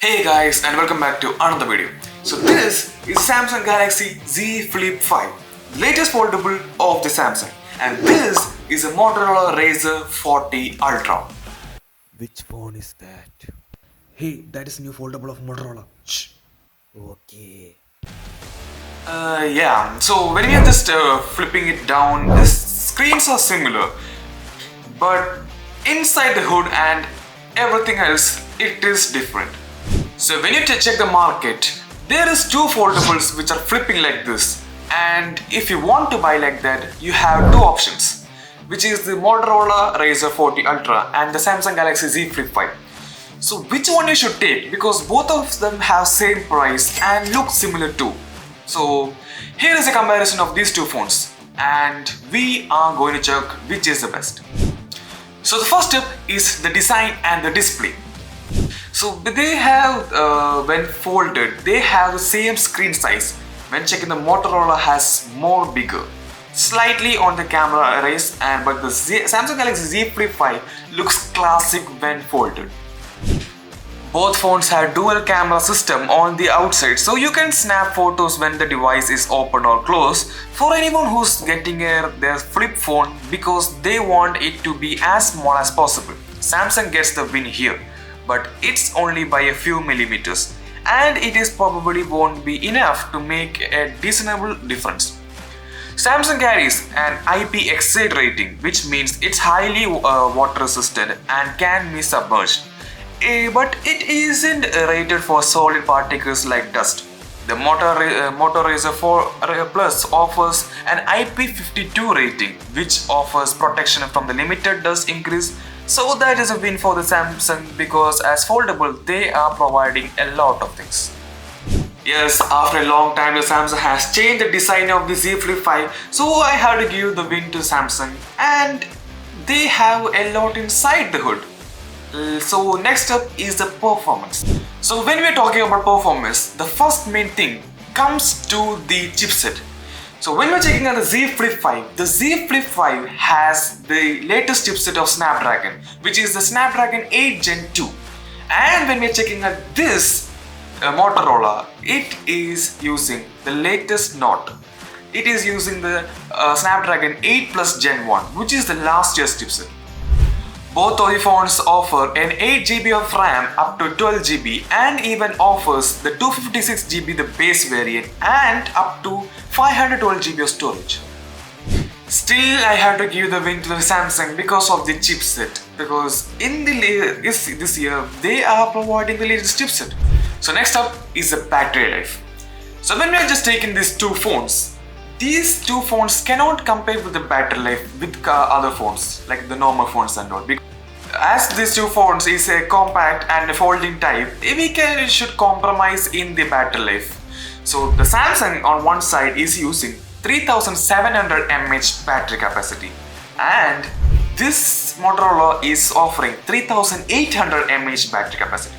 Hey guys, and welcome back to another video. So this is Samsung Galaxy Z Flip 5, latest foldable of the Samsung, and this is a Motorola Razr 40 Ultra. Which phone is that? Hey, that is new foldable of Motorola. Shh. Okay. Yeah, so when we are just flipping it down, the screens are similar, but inside the hood and everything else, it is different. So when you check the market, there is two foldables which are flipping like this, and if you want to buy like that, you have two options, which is the Motorola Razr 40 Ultra and the Samsung Galaxy Z Flip 5. So which one you should take, because both of them have same price and look similar too. So here is a comparison of these two phones, and we are going to check which is the best. So the first step is the design and the display. So they have, when folded, they have the same screen size. When checking, the Motorola has more bigger, slightly on the camera arrays, but the Samsung Galaxy Z Flip 5 looks classic when folded. Both phones have dual camera system on the outside, so you can snap photos when the device is open or closed. For anyone who's getting their flip phone because they want it to be as small as possible, Samsung gets the win here. But it's only by a few millimeters, and it is probably won't be enough to make a discernible difference. Samsung carries an IPX8 rating, which means it's highly water resistant and can be submerged. But it isn't rated for solid particles like dust. The Motorola Razr 4 Plus offers an IP52 rating, which offers protection from the limited dust increase. So that is a win for the Samsung, because as foldable they are providing a lot of things. Yes, after a long time the Samsung has changed the design of the Z Flip 5, so I have to give the win to Samsung, and they have a lot inside the hood. So next up is the performance. So when we are talking about performance, the first main thing comes to the chipset. So when we're checking on the Z Flip 5, the Z Flip 5 has the latest chipset of Snapdragon, which is the Snapdragon 8 Gen 2. And when we're checking at this Motorola, it is using the latest Note. It is using the Snapdragon 8 Plus Gen 1, which is the last year's chipset. Both of the phones offer an 8GB of RAM up to 12GB, and even offers the 256GB the base variant and up to 512GB of storage. Still, I have to give the win to the Samsung because of the chipset, because in this year they are providing the latest chipset. So next up is the battery life. So when we are just taking these two phones, these two phones cannot compare with the battery life with other phones like the normal phones and all. As these two phones is a compact and a folding type, we should compromise in the battery life. So the Samsung on one side is using 3700 mAh battery capacity, and this Motorola is offering 3800 mAh battery capacity.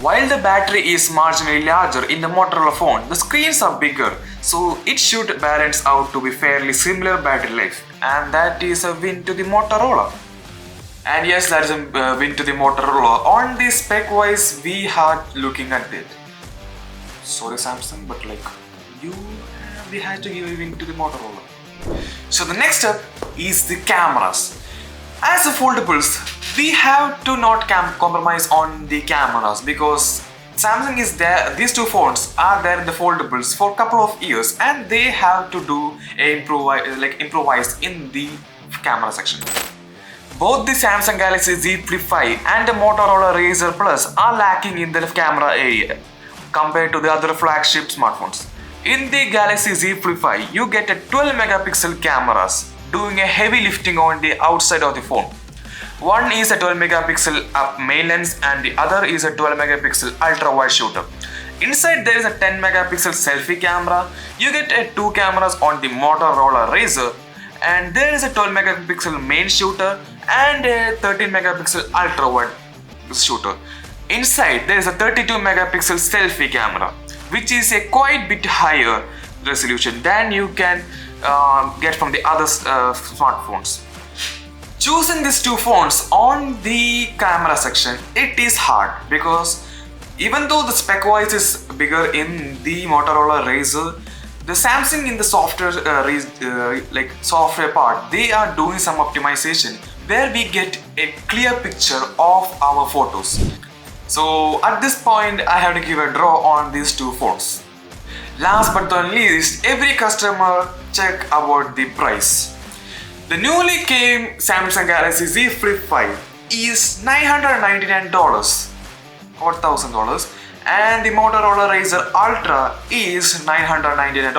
While the battery is marginally larger in the Motorola phone, the screens are bigger, so it should balance out to be fairly similar battery life, and that is a win to the Motorola. And yes, that is a win to the Motorola. On the spec wise, we are looking at it. Sorry Samsung, but like we had to give a win to the Motorola. So the next step is the cameras. As the foldables, we have to not compromise on the cameras, because Samsung is there. These two phones are there in the foldables for a couple of years, and they have to do improvise in the camera section. Both the Samsung Galaxy Z Flip 5 and the Motorola Razr Plus are lacking in the camera area compared to the other flagship smartphones. In the Galaxy Z Flip 5, you get a 12 megapixel cameras doing a heavy lifting on the outside of the phone. One is a 12 megapixel up main lens, and the other is a 12 megapixel ultra wide shooter. Inside there is a 10 megapixel selfie camera. You get two cameras on the Motorola Razr, and there is a 12 megapixel main shooter and a 13 megapixel ultra wide shooter. Inside there is a 32 megapixel selfie camera, which is a quite bit higher resolution than you can get from the other smartphones. Choosing these two phones on the camera section, it is hard, because Even though the spec wise is bigger in the Motorola Razr, the Samsung in the software like software part, they are doing some optimization where we get a clear picture of our photos. So at this point, I have to give a draw on these two phones. Last but not least, every customer check about the price. The newly came Samsung Galaxy Z Flip 5 is $999 or $1,000, and the Motorola Razr Ultra is $999,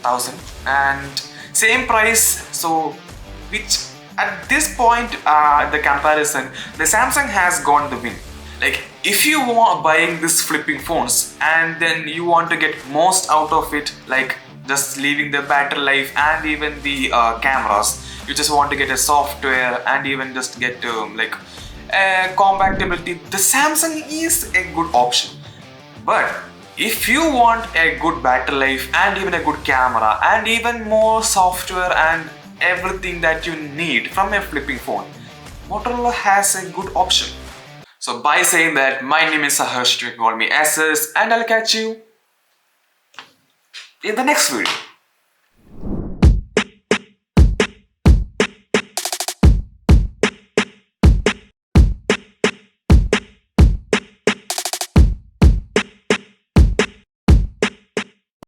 1000, and same price. So which at this point, the comparison, the Samsung has gone the win. Like if you want buying this flipping phones and then you want to get most out of it, like just leaving the battery life and even the cameras, you just want to get a software and even just get like compatibility, the Samsung is a good option. But if you want a good battery life and even a good camera and even more software and everything that you need from a flipping phone, Motorola has a good option. So by saying that, my name is Saharsh, you can call me SS, and I'll catch you in the next video.